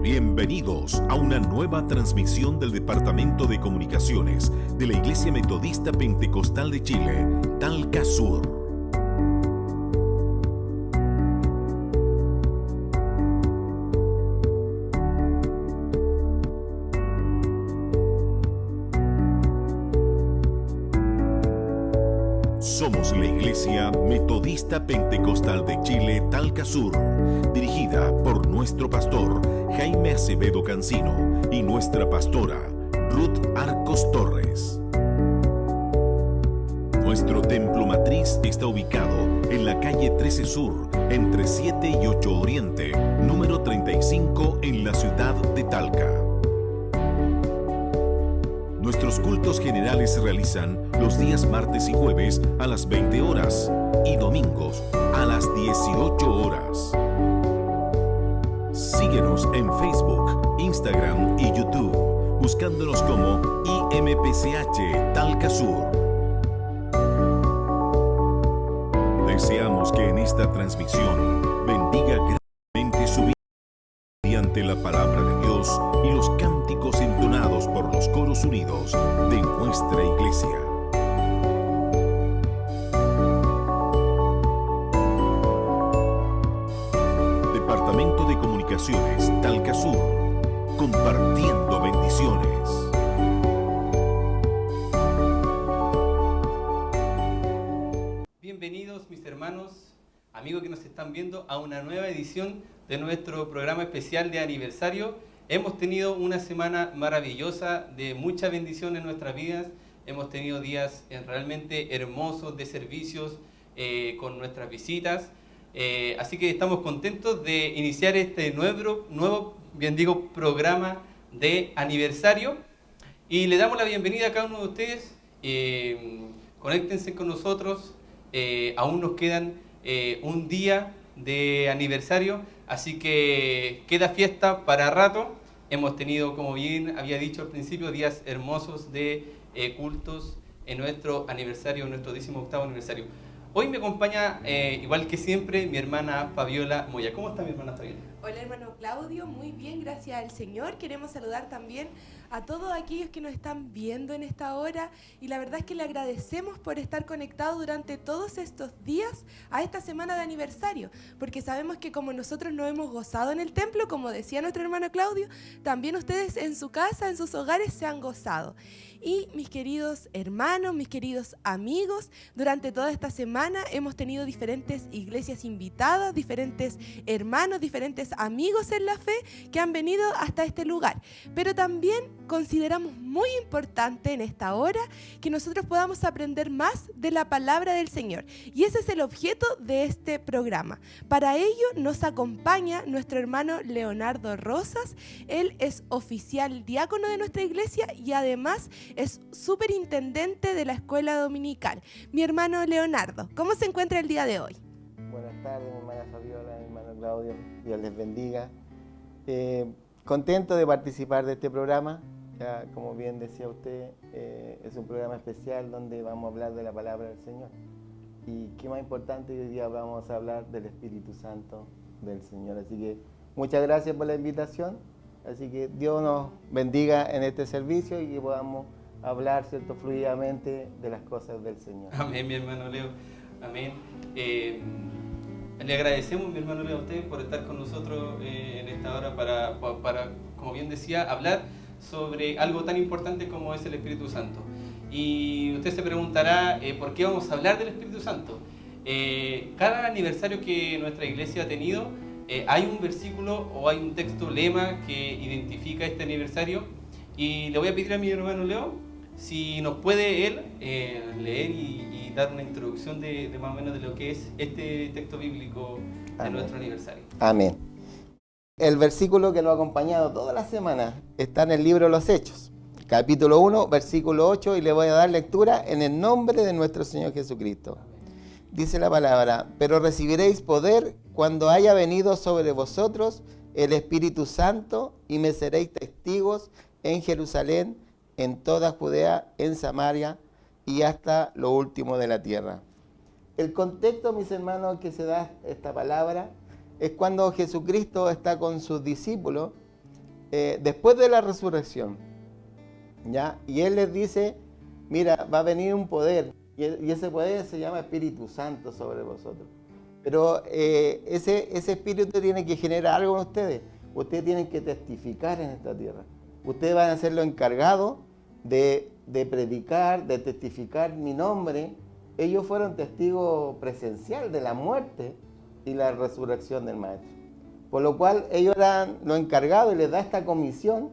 Bienvenidos a una nueva transmisión del Departamento de Comunicaciones de la Iglesia Metodista Pentecostal de Chile, Talca Sur. Somos la Iglesia Metodista Pentecostal de Chile, Talca Sur, dirigida por nuestro pastor Jaime Acevedo Cancino y nuestra pastora Ruth Arcos Torres. Nuestro templo matriz está ubicado en la calle 13 Sur, entre 7 y 8 Oriente, número 35 en la ciudad de Talca. Nuestros cultos generales se realizan los días martes y jueves a las 20 horas y domingos a las 18 horas. Síguenos en Facebook, Instagram y YouTube, buscándonos como IMPCH Talca Sur. Deseamos que en esta transmisión bendiga grandemente su vida mediante la palabra de Dios y los cánticos entonados por los coros unidos de nuestra iglesia. Departamento de Comunicaciones Talca Sur, compartiendo bendiciones. Bienvenidos mis hermanos, amigos que nos están viendo a una nueva edición de nuestro programa especial de aniversario. Hemos tenido una semana maravillosa de mucha bendición en nuestras vidas. Hemos tenido días realmente hermosos de servicios con nuestras visitas. Así que estamos contentos de iniciar este nuevo programa de aniversario. Y le damos la bienvenida a cada uno de ustedes. Conéctense con nosotros. Aún nos quedan un día de aniversario, así que queda fiesta para rato. Hemos tenido, como bien había dicho al principio, días hermosos de cultos en nuestro aniversario, nuestro 18º aniversario. Hoy me acompaña, igual que siempre, mi hermana Fabiola Moya. ¿Cómo está mi hermana Fabiola? Hola hermano Claudio, muy bien, gracias al Señor. Queremos saludar también a todos aquellos que nos están viendo en esta hora y la verdad es que le agradecemos por estar conectados durante todos estos días a esta semana de aniversario, porque sabemos que como nosotros nos hemos gozado en el templo, como decía nuestro hermano Claudio, también ustedes en su casa, en sus hogares se han gozado. Y mis queridos hermanos, mis queridos amigos, durante toda esta semana hemos tenido diferentes iglesias invitadas, diferentes hermanos, diferentes amigos en la fe que han venido hasta este lugar. Pero también consideramos muy importante en esta hora que nosotros podamos aprender más de la palabra del Señor. Y ese es el objeto de este programa. Para ello nos acompaña nuestro hermano Leonardo Rosas. Él es oficial diácono de nuestra iglesia y además es superintendente de la escuela dominical. Mi hermano Leonardo, ¿cómo se encuentra el día de hoy? Buenas tardes, mi hermana Fabiola, mi hermano Claudio, Dios les bendiga. Contento de participar de este programa, ya, como bien decía usted, es un programa especial donde vamos a hablar de la palabra del Señor. Y qué más importante, hoy día vamos a hablar del Espíritu Santo del Señor. Así que muchas gracias por la invitación, así que Dios nos bendiga en este servicio y que podamos hablar, ¿cierto?, fluidamente de las cosas del Señor. Amén, mi hermano Leo. Amén. Le agradecemos, mi hermano Leo, a usted por estar con nosotros en esta hora para, como bien decía, hablar sobre algo tan importante como es el Espíritu Santo. Y usted se preguntará, ¿por qué vamos a hablar del Espíritu Santo? Cada aniversario que nuestra iglesia ha tenido, hay un versículo o hay un texto lema que identifica este aniversario. Y le voy a pedir a mi hermano Leo si nos puede él leer y dar una introducción de más o menos de lo que es este texto bíblico de nuestro aniversario. Amén. El versículo que lo ha acompañado toda la semana está en el libro de los Hechos, capítulo 1, versículo 8, y le voy a dar lectura en el nombre de nuestro Señor Jesucristo. Dice la palabra: pero recibiréis poder cuando haya venido sobre vosotros el Espíritu Santo y me seréis testigos en Jerusalén, en toda Judea, en Samaria y hasta lo último de la tierra. El contexto, mis hermanos, que se da esta palabra es cuando Jesucristo está con sus discípulos después de la resurrección, ¿ya? Y Él les dice, mira, va a venir un poder, y ese poder se llama Espíritu Santo sobre vosotros. Pero ese Espíritu tiene que generar algo en ustedes. Ustedes tienen que testificar en esta tierra. Ustedes van a ser los encargados de predicar, de testificar mi nombre. Ellos fueron testigos presenciales de la muerte y la resurrección del Maestro. Por lo cual ellos eran los encargados y les da esta comisión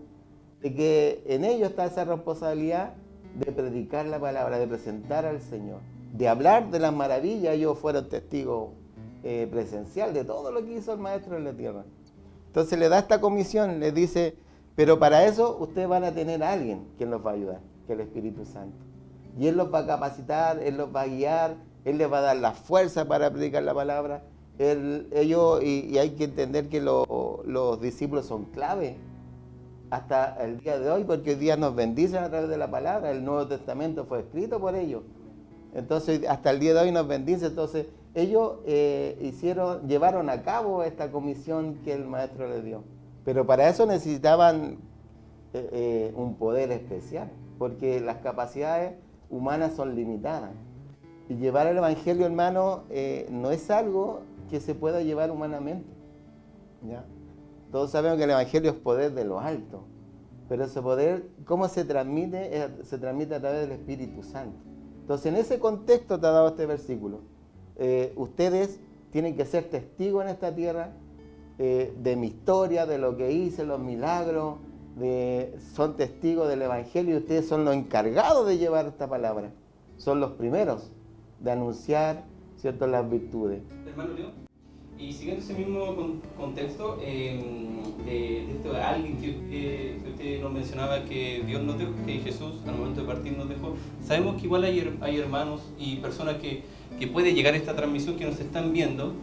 de que en ellos está esa responsabilidad de predicar la palabra, de presentar al Señor, de hablar de las maravillas. Ellos fueron testigos presencial de todo lo que hizo el Maestro en la tierra. Entonces le da esta comisión, les dice, pero para eso ustedes van a tener a alguien que los va a ayudar, que es el Espíritu Santo. Y Él los va a capacitar, Él los va a guiar, Él les va a dar la fuerza para predicar la palabra. Y hay que entender que los discípulos son clave hasta el día de hoy, porque hoy día nos bendicen a través de la palabra. El Nuevo Testamento fue escrito por ellos. Entonces, hasta el día de hoy nos bendice. Entonces, ellos llevaron a cabo esta comisión que el Maestro les dio. Pero para eso necesitaban un poder especial, porque las capacidades humanas son limitadas. Y llevar el Evangelio, hermano, no es algo que se pueda llevar humanamente, ¿ya? Todos sabemos que el Evangelio es poder de lo alto, pero ese poder, ¿cómo se transmite? Se transmite a través del Espíritu Santo. Entonces, en ese contexto te ha dado este versículo. Ustedes tienen que ser testigos en esta tierra de mi historia, de lo que hice, los milagros, son testigos del Evangelio y ustedes son los encargados de llevar esta palabra. Son los primeros de anunciar, ¿cierto?, las virtudes. Hermano Leo, y siguiendo ese mismo contexto, de esto, alguien que usted nos mencionaba que Dios nos dejó, que Jesús al momento de partir nos dejó, sabemos que igual hay hermanos y personas que puede llegar a esta transmisión que nos están viendo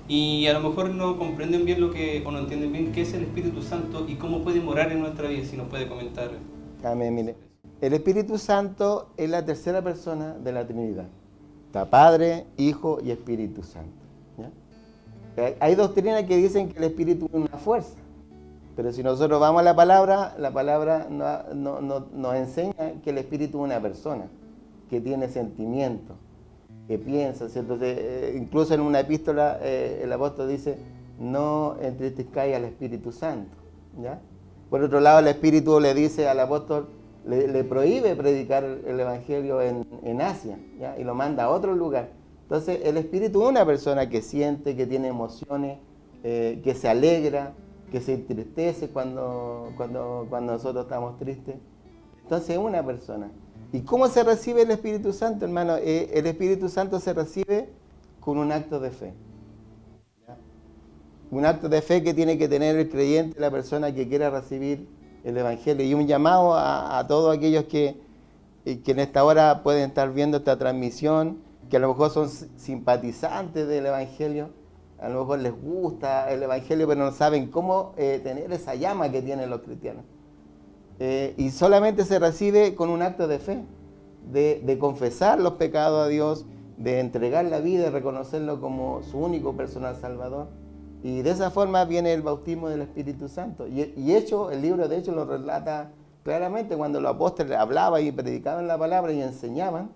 y a lo mejor no comprenden bien o no entienden bien qué es el Espíritu Santo y cómo puede morar en nuestra vida, si nos puede comentar. Amén, mire. El Espíritu Santo es la tercera persona de la Trinidad. Está Padre, Hijo y Espíritu Santo, ¿ya? Hay doctrinas que dicen que el Espíritu es una fuerza, pero si nosotros vamos a la palabra nos enseña que el Espíritu es una persona, que tiene sentimientos, que piensa, ¿cierto? Incluso en una epístola el apóstol dice, no entristezcáis al Espíritu Santo, ¿ya? Por otro lado, el Espíritu le dice al apóstol, le prohíbe predicar el Evangelio en Asia, ¿ya? Y lo manda a otro lugar. Entonces, el Espíritu es una persona que siente, que tiene emociones, que se alegra, que se entristece cuando nosotros estamos tristes. Entonces, es una persona. ¿Y cómo se recibe el Espíritu Santo, hermano? El Espíritu Santo se recibe con un acto de fe, ¿ya? Un acto de fe que tiene que tener el creyente, la persona que quiera recibir el Evangelio. Y un llamado a todos aquellos que en esta hora pueden estar viendo esta transmisión, que a lo mejor son simpatizantes del Evangelio, a lo mejor les gusta el Evangelio, pero no saben cómo tener esa llama que tienen los cristianos. Y solamente se recibe con un acto de fe, de confesar los pecados a Dios, de entregar la vida y reconocerlo como su único personal salvador. Y de esa forma viene el bautismo del Espíritu Santo. Y el libro de Hechos lo relata claramente cuando los apóstoles hablaban y predicaban la palabra y enseñaban.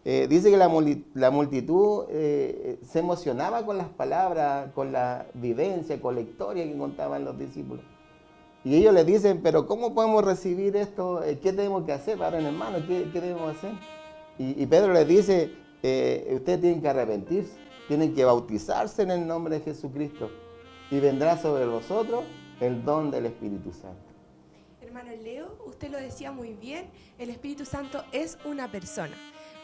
Dice que la multitud se emocionaba con las palabras, con la vivencia, con la historia que contaban los discípulos. Y ellos les dicen, pero ¿cómo podemos recibir esto? ¿Qué tenemos que hacer, padre hermano? ¿Qué debemos hacer? Y Pedro les dice, ustedes tienen que arrepentirse, tienen que bautizarse en el nombre de Jesucristo y vendrá sobre vosotros el don del Espíritu Santo. Hermano Leo, usted lo decía muy bien, el Espíritu Santo es una persona.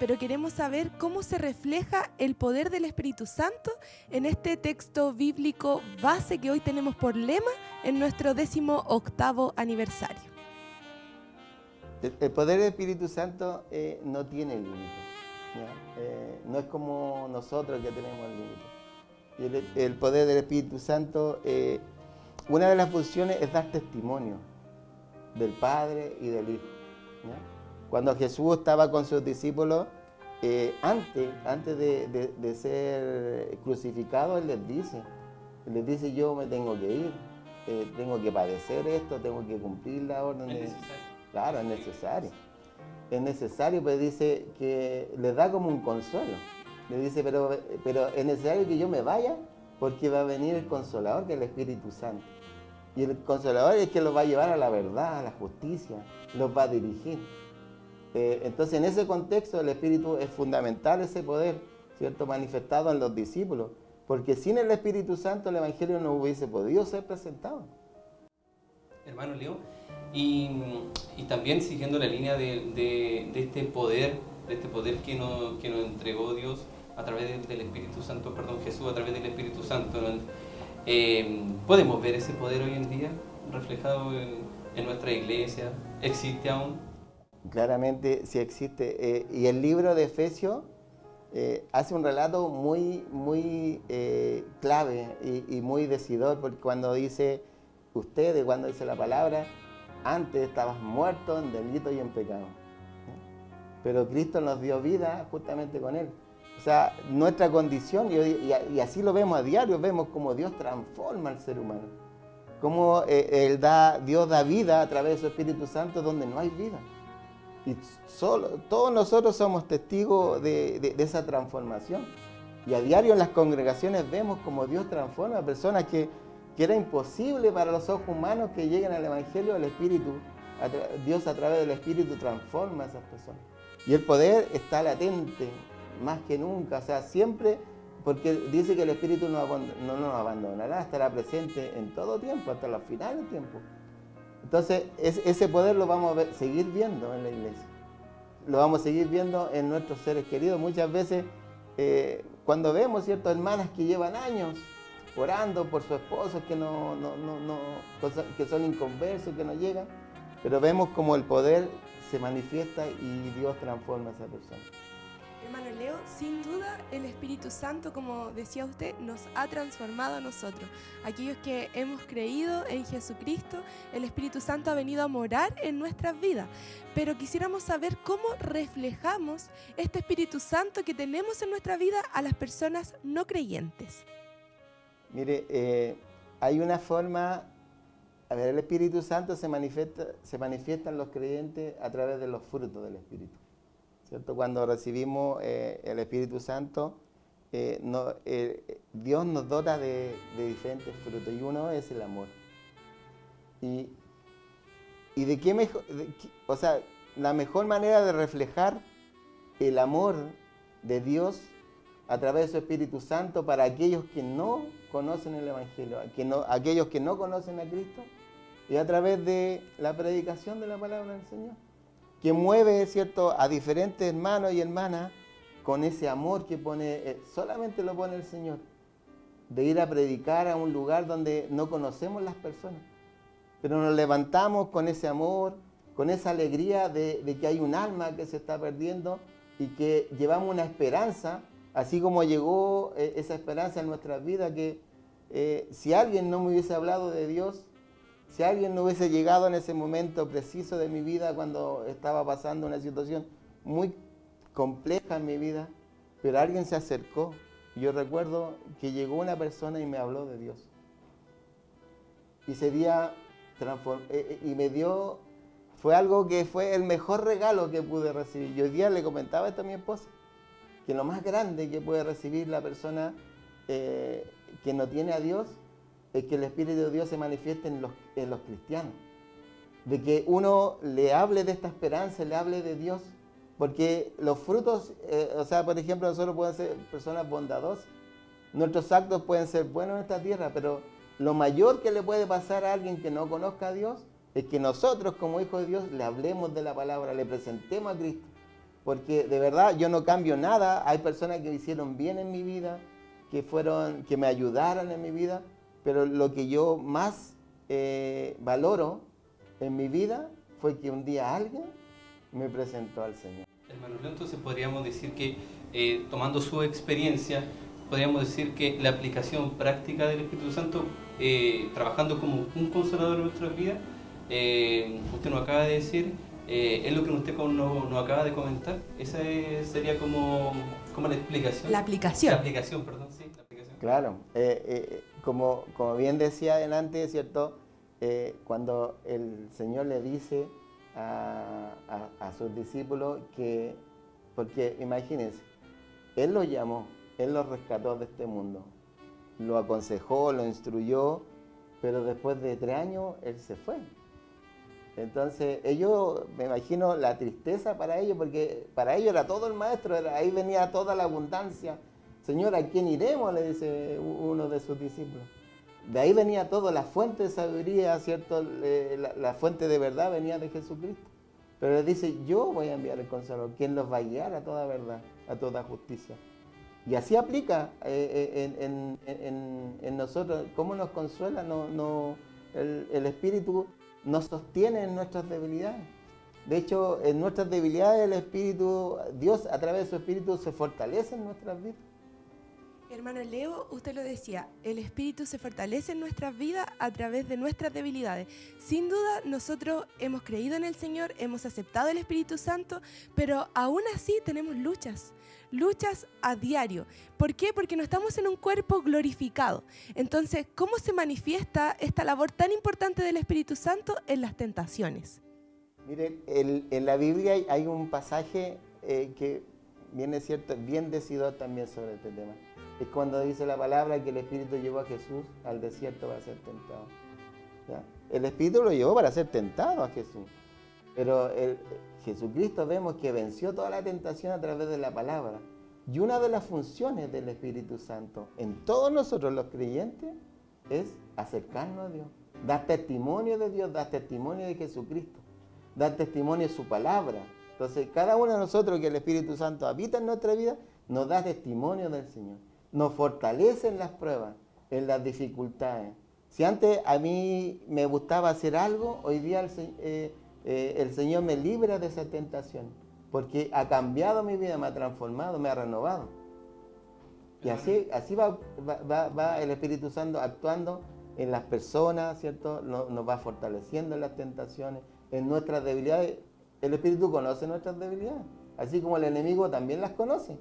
Pero queremos saber cómo se refleja el poder del Espíritu Santo en este texto bíblico base que hoy tenemos por lema en nuestro 18º aniversario. El poder del Espíritu Santo no tiene límite, no es como nosotros que tenemos límite. El poder del Espíritu Santo, una de las funciones es dar testimonio del Padre y del Hijo, ¿ya? Cuando Jesús estaba con sus discípulos, antes de ser crucificado, Él les dice, yo me tengo que ir, tengo que padecer esto, tengo que cumplir la orden. Es necesario. Claro, es necesario. Es necesario, pero dice que le da como un consuelo. Le dice, pero es necesario que yo me vaya porque va a venir el Consolador, que es el Espíritu Santo. Y el Consolador es el que los va a llevar a la verdad, a la justicia, los va a dirigir. Entonces, en ese contexto, el Espíritu es fundamental, ese poder, ¿cierto?, manifestado en los discípulos, porque sin el Espíritu Santo el Evangelio no hubiese podido ser presentado. Hermano Leo, y también siguiendo la línea de este poder que nos entregó Dios a través del Espíritu Santo, perdón, Jesús a través del Espíritu Santo, ¿no? ¿Podemos ver ese poder hoy en día reflejado en nuestra iglesia? ¿Existe aún? Claramente sí existe. Y el libro de Efesios hace un relato muy clave y muy decidor, porque cuando dice ustedes, cuando dice la palabra, antes estabas muerto en delito y en pecado, pero Cristo nos dio vida justamente con Él. O sea, nuestra condición, y así lo vemos a diario, vemos cómo Dios transforma al ser humano, cómo Dios da vida a través de su Espíritu Santo donde no hay vida. Y todos nosotros somos testigos de esa transformación. Y a diario en las congregaciones vemos cómo Dios transforma a personas que era imposible para los ojos humanos que lleguen al Evangelio del Espíritu. Dios a través del Espíritu transforma a esas personas. Y el poder está latente, más que nunca. O sea, siempre, porque dice que el Espíritu no nos abandonará, estará presente en todo tiempo, hasta los finales del tiempo. Entonces, ese poder lo vamos a seguir viendo en la iglesia. Lo vamos a seguir viendo en nuestros seres queridos. Muchas veces, cuando vemos ciertas hermanas que llevan años orando por su esposo, que son inconversos, que no llegan, pero vemos como el poder se manifiesta y Dios transforma a esa persona. Hermano Leo, sin duda el Espíritu Santo, como decía usted, nos ha transformado a nosotros. Aquellos que hemos creído en Jesucristo, el Espíritu Santo ha venido a morar en nuestras vidas. Pero quisiéramos saber cómo reflejamos este Espíritu Santo que tenemos en nuestra vida a las personas no creyentes. Mire, hay una forma, el Espíritu Santo se manifiesta en los creyentes a través de los frutos del Espíritu. ¿Cierto? Cuando recibimos el Espíritu Santo, Dios nos dota de diferentes frutos, y uno es el amor. Y de qué mejor, o sea, la mejor manera de reflejar el amor de Dios a través de su Espíritu Santo para aquellos que no conocen el Evangelio, aquellos que no conocen a Cristo, y a través de la predicación de la palabra del Señor, que mueve, ¿cierto?, a diferentes hermanos y hermanas con ese amor que solamente lo pone el Señor, de ir a predicar a un lugar donde no conocemos las personas, pero nos levantamos con ese amor, con esa alegría de que hay un alma que se está perdiendo y que llevamos una esperanza, así como llegó esa esperanza en nuestras vidas, que si alguien no me hubiese hablado de Dios, si alguien no hubiese llegado en ese momento preciso de mi vida cuando estaba pasando una situación muy compleja en mi vida, pero alguien se acercó. Yo recuerdo que llegó una persona y me habló de Dios. Y ese día fue algo que fue el mejor regalo que pude recibir. Y hoy día le comentaba esto a mi esposa, que lo más grande que puede recibir la persona que no tiene a Dios es que el Espíritu de Dios se manifieste en los cristianos. De que uno le hable de esta esperanza, le hable de Dios. Porque los frutos, por ejemplo, nosotros podemos ser personas bondadosas. Nuestros actos pueden ser buenos en esta tierra, pero lo mayor que le puede pasar a alguien que no conozca a Dios es que nosotros, como hijos de Dios, le hablemos de la palabra, le presentemos a Cristo. Porque de verdad yo no cambio nada. Hay personas que me hicieron bien en mi vida, que me ayudaron en mi vida, pero lo que yo más valoro en mi vida fue que un día alguien me presentó al Señor. Hermano Leo, entonces podríamos decir que, tomando su experiencia, podríamos decir que la aplicación práctica del Espíritu Santo, trabajando como un consolador en nuestras vidas, usted nos acaba de decir, es lo que usted nos acaba de comentar. Esa sería como la explicación. La aplicación. La aplicación, perdón, sí, la aplicación. Claro, como bien decía adelante, ¿cierto? Cuando el Señor le dice a sus discípulos que, porque imagínense, Él los llamó, Él los rescató de este mundo, lo aconsejó, lo instruyó, pero después de 3 años Él se fue. Entonces ellos, me imagino la tristeza para ellos, porque para ellos era todo el maestro, ahí venía toda la abundancia. Señor, ¿a quién iremos?, le dice uno de sus discípulos. De ahí venía todo, la fuente de sabiduría, ¿cierto? La fuente de verdad venía de Jesucristo. Pero les dice, yo voy a enviar el Consolador, quien los va a guiar a toda verdad, a toda justicia. Y así aplica en nosotros, cómo nos consuela, el Espíritu nos sostiene en nuestras debilidades. De hecho, en nuestras debilidades el Espíritu, Dios a través de su Espíritu se fortalece en nuestras vidas. Hermano Leo, usted lo decía, el Espíritu se fortalece en nuestras vidas a través de nuestras debilidades. Sin duda, nosotros hemos creído en el Señor, hemos aceptado el Espíritu Santo, pero aún así tenemos luchas a diario. ¿Por qué? Porque no estamos en un cuerpo glorificado. Entonces, ¿cómo se manifiesta esta labor tan importante del Espíritu Santo en las tentaciones? Miren, en la Biblia hay un pasaje que viene cierto, bien decidor también sobre este tema. Es cuando dice la palabra que el Espíritu llevó a Jesús al desierto para ser tentado. ¿Ya? El Espíritu lo llevó para ser tentado a Jesús. Pero Jesucristo vemos que venció toda la tentación a través de la palabra. Y una de las funciones del Espíritu Santo en todos nosotros los creyentes es acercarnos a Dios. Dar testimonio de Dios, dar testimonio de Jesucristo. Dar testimonio de su palabra. Entonces, cada uno de nosotros que el Espíritu Santo habita en nuestra vida, nos da testimonio del Señor. Nos fortalece en las pruebas, en las dificultades. Si antes a mí me gustaba hacer algo, hoy día el Señor me libra de esa tentación, porque ha cambiado mi vida, me ha transformado, me ha renovado. Y así va el Espíritu Santo actuando en las personas, ¿cierto? Nos va fortaleciendo en las tentaciones, en nuestras debilidades. El Espíritu conoce nuestras debilidades, así como el enemigo también las conoce.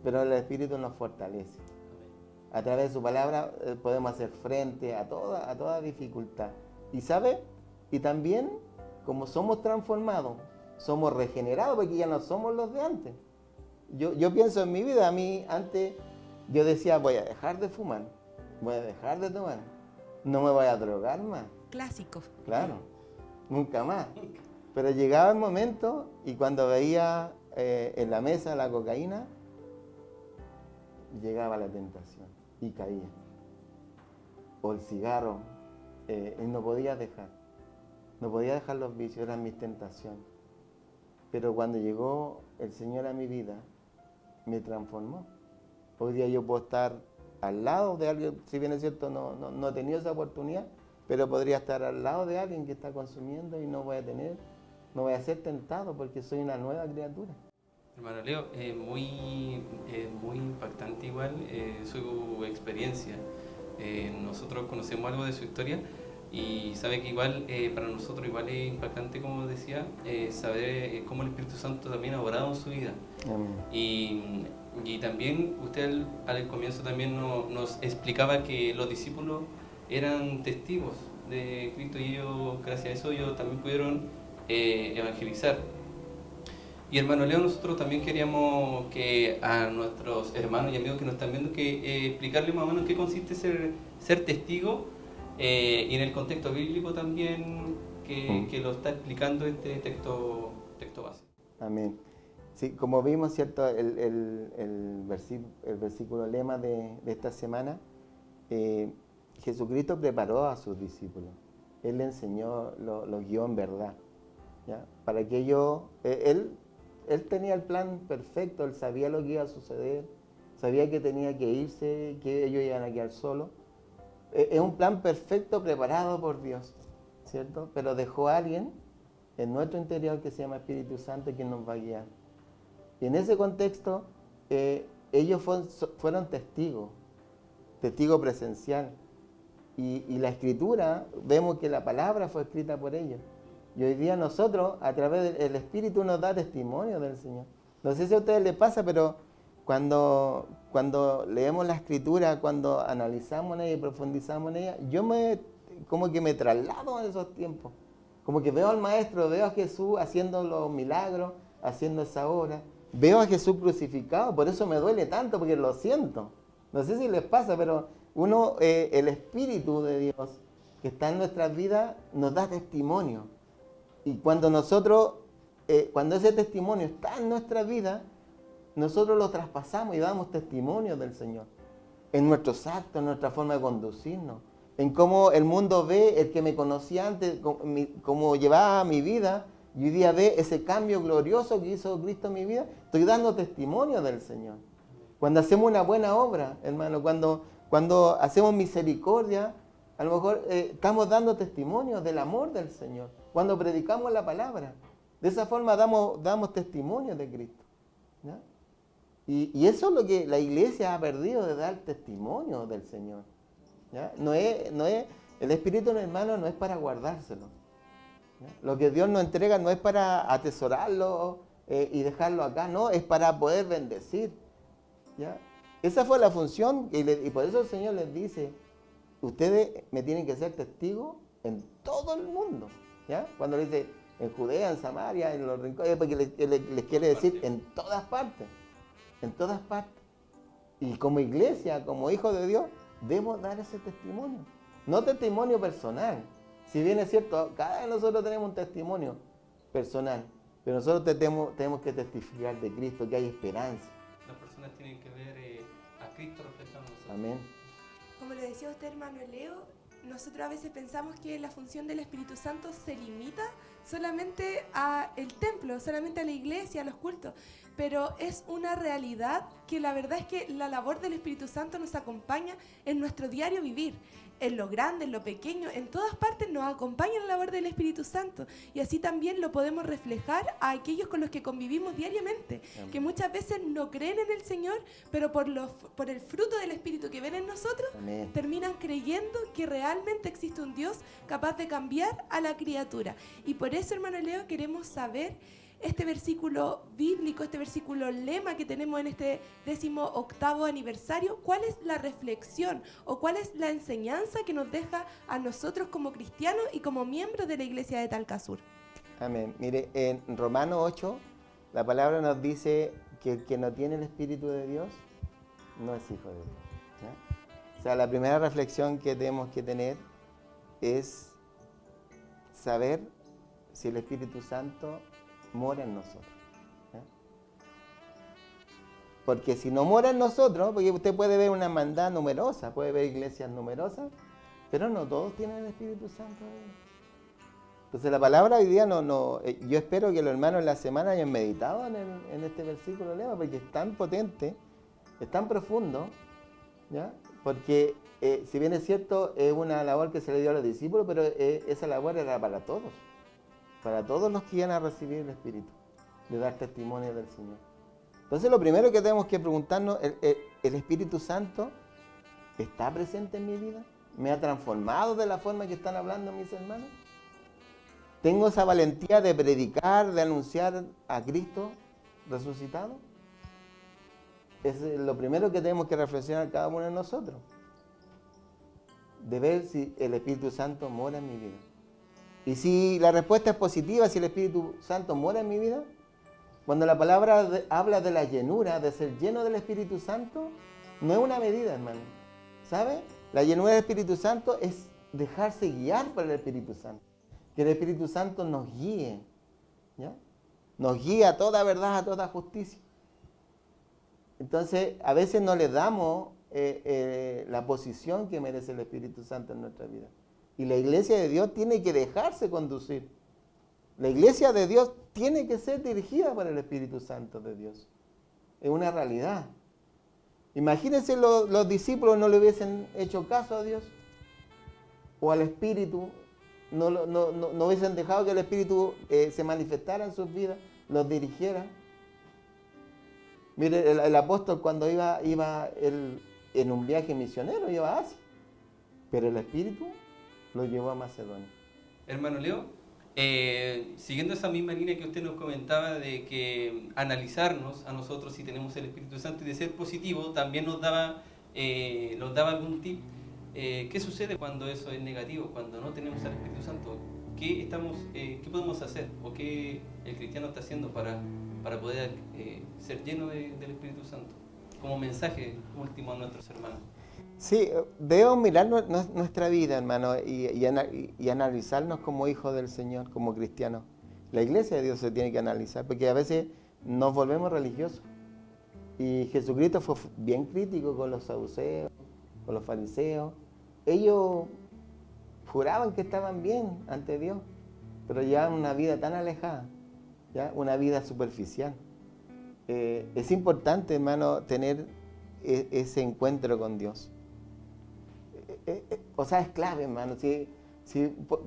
Pero el Espíritu nos fortalece. A través de su palabra podemos hacer frente a toda dificultad. Y ¿sabe? Y también, como somos transformados, somos regenerados, porque ya no somos los de antes. Yo pienso en mi vida, a mí antes yo decía, voy a dejar de fumar, voy a dejar de tomar, no me voy a drogar más. Clásico. Claro, nunca más. Pero llegaba el momento y cuando veía en la mesa la cocaína, llegaba la tentación y caía. O el cigarro, y no podía dejar los vicios, eran mis tentaciones. Pero cuando llegó el Señor a mi vida, me transformó. Hoy día yo puedo estar al lado de alguien, si bien es cierto, no he tenido esa oportunidad, pero podría estar al lado de alguien que está consumiendo y no voy a ser tentado porque soy una nueva criatura. Hermano Leo, muy impactante igual su experiencia. Nosotros conocemos algo de su historia y sabe que igual para nosotros igual es impactante, como decía, saber cómo el Espíritu Santo también ha obrado en su vida. Y también usted al comienzo también nos explicaba que los discípulos eran testigos de Cristo y ellos, gracias a eso, ellos también pudieron evangelizar. Y hermano Leo, nosotros también queríamos que a nuestros hermanos y amigos que nos están viendo, que explicarles más o menos en qué consiste ser testigo y en el contexto bíblico también que lo está explicando este texto base. Amén. Sí, como vimos, ¿cierto? El versículo lema de esta semana, Jesucristo preparó a sus discípulos. Él les enseñó, los guió en verdad, ¿ya? Para que Él tenía el plan perfecto, Él sabía lo que iba a suceder, sabía que tenía que irse, que ellos iban a quedar solos. Es un plan perfecto preparado por Dios, ¿cierto? Pero dejó a alguien en nuestro interior que se llama Espíritu Santo quien nos va a guiar. Y en ese contexto, ellos fueron testigos presencial. Y la Escritura, vemos que la palabra fue escrita por ellos. Y hoy día nosotros, a través del Espíritu, nos da testimonio del Señor. No sé si a ustedes les pasa, pero cuando leemos la Escritura, cuando analizamos en ella y profundizamos en ella, como que me traslado a esos tiempos. Como que veo al Maestro, veo a Jesús haciendo los milagros, haciendo esa obra. Veo a Jesús crucificado, por eso me duele tanto, porque lo siento. No sé si les pasa, pero el Espíritu de Dios que está en nuestras vidas nos da testimonio. Y cuando cuando ese testimonio está en nuestra vida, nosotros lo traspasamos y damos testimonio del Señor. En nuestros actos, en nuestra forma de conducirnos, en cómo el mundo ve, el que me conocía antes, cómo llevaba mi vida, y hoy día ve ese cambio glorioso que hizo Cristo en mi vida. Estoy dando testimonio del Señor. Cuando hacemos una buena obra, hermano, cuando hacemos misericordia, a lo mejor estamos dando testimonio del amor del Señor. Cuando predicamos la palabra, de esa forma damos testimonio de Cristo, ¿ya? Y eso es lo que la iglesia ha perdido, de dar testimonio del Señor, ¿ya? El Espíritu, hermano, no es para guardárselo, ¿ya? Lo que Dios nos entrega no es para atesorarlo y dejarlo acá, no, es para poder bendecir, ¿ya? Esa fue la función y por eso el Señor les dice, ustedes me tienen que ser testigos en todo el mundo, ¿ya? Cuando le dice en Judea, en Samaria, en los rincones, porque les quiere decir en todas partes. En todas partes. Y como iglesia, como hijos de Dios, debemos dar ese testimonio. No testimonio personal. Si bien es cierto, cada vez nosotros tenemos un testimonio personal, pero nosotros tenemos que testificar de Cristo, que hay esperanza. Las personas tienen que ver a Cristo reflejado en nosotros. Amén. Como le decía usted, hermano Leo, nosotros a veces pensamos que la función del Espíritu Santo se limita solamente al templo, solamente a la iglesia, a los cultos, pero es una realidad que la verdad es que la labor del Espíritu Santo nos acompaña en nuestro diario vivir, en lo grande, en lo pequeño, en todas partes nos acompaña la labor del Espíritu Santo, y así también lo podemos reflejar a aquellos con los que convivimos diariamente, Amén. que muchas veces no creen en el Señor, pero por el fruto del Espíritu que ven en nosotros, Amén. terminan creyendo que realmente existe un Dios capaz de cambiar a la criatura. Y por eso, hermano Leo, queremos saber este versículo bíblico, este versículo lema que tenemos en este 18º aniversario. ¿Cuál es la reflexión o cuál es la enseñanza que nos deja a nosotros como cristianos y como miembros de la iglesia de Talcasur? Amén. Mire, en Romanos 8, la palabra nos dice que el que no tiene el Espíritu de Dios no es hijo de Dios, ¿ya? O sea, la primera reflexión que tenemos que tener es saber si el Espíritu Santo mora en nosotros, ¿ya? Porque si no mora en nosotros, porque usted puede ver una hermandad numerosa, puede ver iglesias numerosas, pero no todos tienen el Espíritu Santo de Dios. Entonces la palabra hoy día yo espero que los hermanos en la semana hayan meditado en este versículo lema, porque es tan potente, es tan profundo, ¿ya? Porque si bien es cierto, es una labor que se le dio a los discípulos, pero esa labor era para todos los que iban a recibir el Espíritu, de dar testimonio del Señor. Entonces lo primero que tenemos que preguntarnos, ¿el Espíritu Santo está presente en mi vida? ¿Me ha transformado de la forma que están hablando mis hermanos? ¿Tengo esa valentía de predicar, de anunciar a Cristo resucitado? Es lo primero que tenemos que reflexionar cada uno de nosotros. De ver si el Espíritu Santo mora en mi vida. Y si la respuesta es positiva, si el Espíritu Santo mora en mi vida, cuando la palabra habla de la llenura, de ser lleno del Espíritu Santo, no es una medida, hermano. ¿Sabe? La llenura del Espíritu Santo es dejarse guiar por el Espíritu Santo. Que el Espíritu Santo nos guíe, ¿ya? Nos guía a toda verdad, a toda justicia. Entonces, a veces no le damos la posición que merece el Espíritu Santo en nuestra vida. Y la iglesia de Dios tiene que dejarse conducir. La iglesia de Dios tiene que ser dirigida por el Espíritu Santo de Dios. Es una realidad. Imagínense los discípulos no le hubiesen hecho caso a Dios o al Espíritu. No hubiesen dejado que el Espíritu se manifestara en sus vidas, los dirigiera. Mire, el apóstol cuando iba él en un viaje misionero, iba a Asia, pero el Espíritu lo llevó a Macedonia. Hermano Leo, Siguiendo esa misma línea que usted nos comentaba de que analizarnos a nosotros si tenemos el Espíritu Santo y de ser positivo, también nos daba algún tip. ¿Qué sucede cuando eso es negativo, cuando no tenemos al Espíritu Santo? ¿Qué podemos hacer o qué el cristiano está haciendo para poder ser lleno del Espíritu Santo? Como mensaje último a nuestros hermanos. Sí, debemos mirar nuestra vida, hermano, y analizarnos como hijos del Señor, como cristianos. La iglesia de Dios se tiene que analizar, porque a veces nos volvemos religiosos. Y Jesucristo fue bien crítico con los saduceos, con los fariseos. Ellos juraban que estaban bien ante Dios, pero llevaban una vida tan alejada, ¿ya? Una vida superficial. Es importante, hermano, tener ese encuentro con Dios. O sea, es clave, hermano.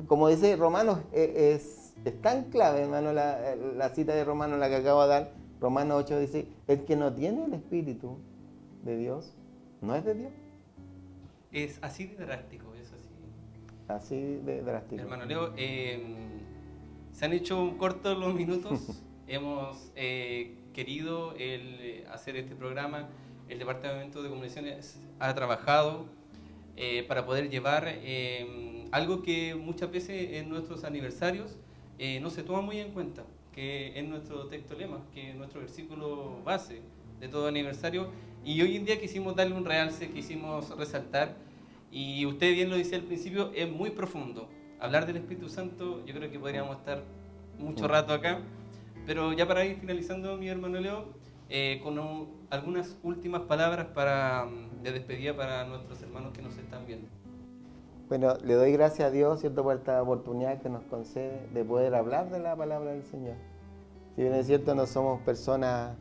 Como dice Romanos, es tan clave, hermano, la cita de Romanos, la que acabo de dar. Romanos 8 dice, el que no tiene el Espíritu de Dios, no es de Dios. Es así de drástico, es así. Así de drástico. Hermano Leo, se han hecho cortos los minutos. Hemos querido hacer este programa. El Departamento de Comunicaciones ha trabajado para poder llevar algo que muchas veces en nuestros aniversarios no se toma muy en cuenta, que es nuestro texto lema, que es nuestro versículo base de todo aniversario. Y hoy en día quisimos darle un realce, quisimos resaltar, y usted bien lo dice al principio, es muy profundo. Hablar del Espíritu Santo, yo creo que podríamos estar mucho rato acá, pero ya para ir finalizando, mi hermano Leo, con algunas últimas palabras de despedida para nuestros hermanos que nos están viendo. Bueno, le doy gracias a Dios, ¿cierto?, por esta oportunidad que nos concede de poder hablar de la palabra del Señor. Si bien es cierto, no somos personas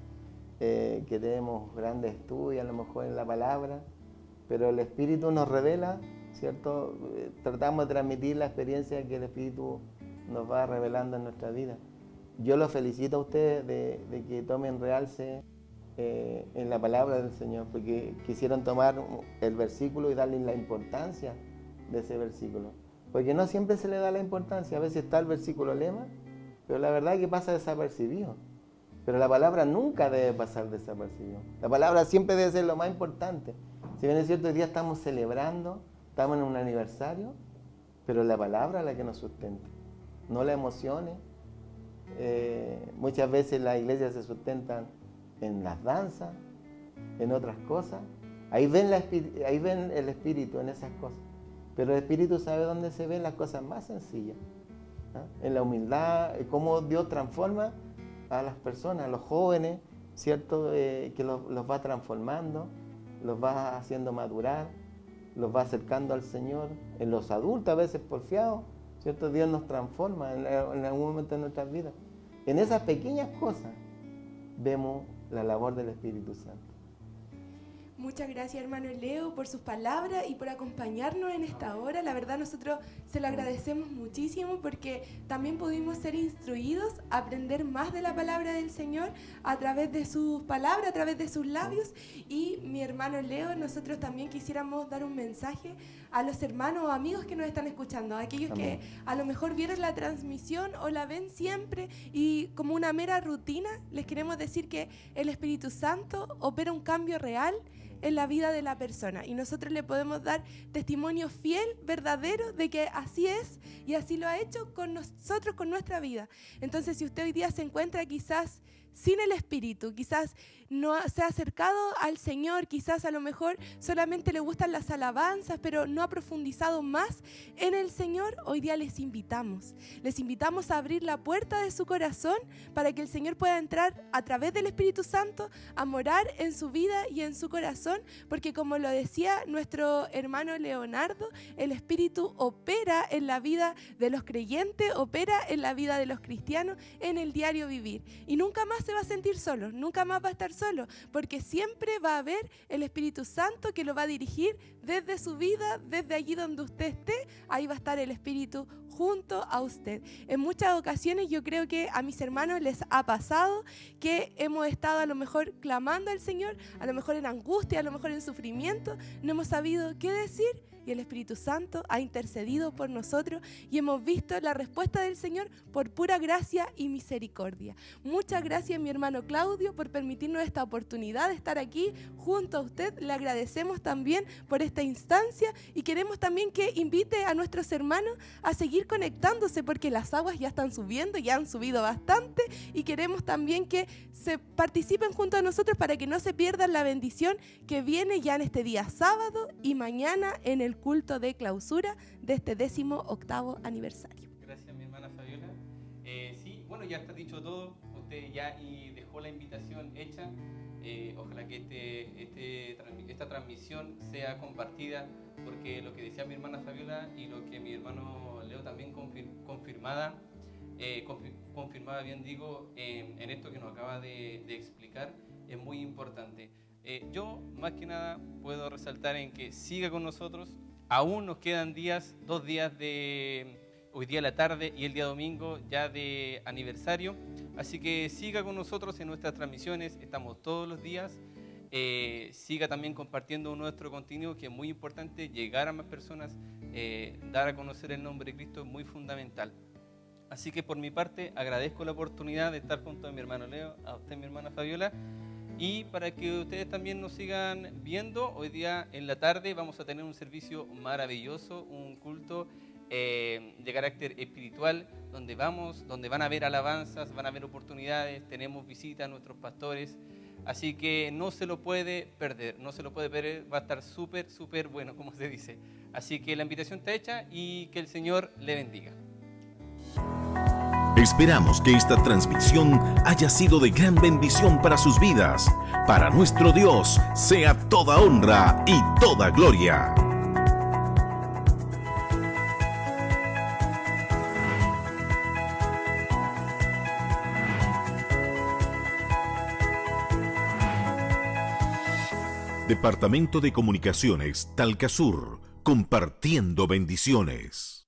que tenemos grandes estudios, a lo mejor en la palabra, pero el Espíritu nos revela, ¿cierto? Tratamos de transmitir la experiencia que el Espíritu nos va revelando en nuestra vida. Yo los felicito a ustedes de que tomen realce en la palabra del Señor, porque quisieron tomar el versículo y darle la importancia de ese versículo. Porque no siempre se le da la importancia, a veces está el versículo lema, pero la verdad es que pasa desapercibido. Pero la palabra nunca debe pasar desapercibido. La palabra siempre debe ser lo más importante. Si bien es cierto, hoy día estamos celebrando, estamos en un aniversario, pero la palabra es la que nos sustenta, no las emociones. Muchas veces las iglesias se sustentan en las danzas, en otras cosas. Ahí ven el Espíritu en esas cosas. Pero el Espíritu sabe dónde se ven las cosas más sencillas, ¿no? En la humildad, cómo Dios transforma a las personas, a los jóvenes, ¿cierto? Que los va transformando, los va haciendo madurar, los va acercando al Señor. En los adultos, a veces porfiados, ¿cierto? Dios nos transforma en algún momento de nuestras vidas. En esas pequeñas cosas vemos la labor del Espíritu Santo. Muchas gracias, hermano Leo, por sus palabras y por acompañarnos en esta hora. La verdad, nosotros se lo agradecemos muchísimo porque también pudimos ser instruidos a aprender más de la palabra del Señor a través de sus palabras, a través de sus labios. Y mi hermano Leo, nosotros también quisiéramos dar un mensaje a los hermanos o amigos que nos están escuchando, a aquellos que a lo mejor vieron la transmisión o la ven siempre y como una mera rutina, les queremos decir que el Espíritu Santo opera un cambio real en la vida de la persona y nosotros le podemos dar testimonio fiel, verdadero de que así es y así lo ha hecho con nosotros, con nuestra vida. Entonces, si usted hoy día se encuentra quizás sin el Espíritu, quizás no se ha acercado al Señor, quizás a lo mejor solamente le gustan las alabanzas, pero no ha profundizado más en el Señor, hoy día les invitamos a abrir la puerta de su corazón para que el Señor pueda entrar a través del Espíritu Santo a morar en su vida y en su corazón, porque como lo decía nuestro hermano Leonardo, el Espíritu opera en la vida de los creyentes, opera en la vida de los cristianos, en el diario vivir, y nunca más se va a sentir solo, nunca más va a estar solo, porque siempre va a haber el Espíritu Santo que lo va a dirigir desde su vida, desde allí donde usted esté, ahí va a estar el Espíritu junto a usted. En muchas ocasiones yo creo que a mis hermanos les ha pasado que hemos estado a lo mejor clamando al Señor, a lo mejor en angustia, a lo mejor en sufrimiento, no hemos sabido qué decir, y el Espíritu Santo ha intercedido por nosotros y hemos visto la respuesta del Señor por pura gracia y misericordia. Muchas gracias, mi hermano Claudio, por permitirnos esta oportunidad de estar aquí junto a usted. Le agradecemos también por esta instancia y queremos también que invite a nuestros hermanos a seguir conectándose, porque las aguas ya están subiendo, ya han subido bastante, y queremos también que se participen junto a nosotros para que no se pierdan la bendición que viene ya en este día sábado y mañana en el culto de clausura de este 18º aniversario. Gracias, mi hermana Fabiola. Sí, bueno, ya está dicho todo. Usted ya dejó la invitación hecha. Ojalá que esta transmisión sea compartida, porque lo que decía mi hermana Fabiola y lo que mi hermano Leo también confirmaba bien, digo, en esto que nos acaba de explicar, es muy importante. Yo, más que nada, puedo resaltar en que siga con nosotros. Aún nos quedan 2 días de hoy día a la tarde y el día domingo ya de aniversario. Así que siga con nosotros en nuestras transmisiones, estamos todos los días. Siga también compartiendo nuestro contenido, que es muy importante, llegar a más personas, dar a conocer el nombre de Cristo es muy fundamental. Así que por mi parte agradezco la oportunidad de estar junto a mi hermano Leo, a usted, mi hermana Fabiola, y para que ustedes también nos sigan viendo, hoy día en la tarde vamos a tener un servicio maravilloso, un culto de carácter espiritual, donde van a haber alabanzas, van a haber oportunidades, tenemos visitas a nuestros pastores, así que no se lo puede perder, va a estar súper bueno, como se dice. Así que la invitación está hecha y que el Señor le bendiga. Esperamos que esta transmisión haya sido de gran bendición para sus vidas. Para nuestro Dios sea toda honra y toda gloria. Departamento de Comunicaciones Talcasur, compartiendo bendiciones.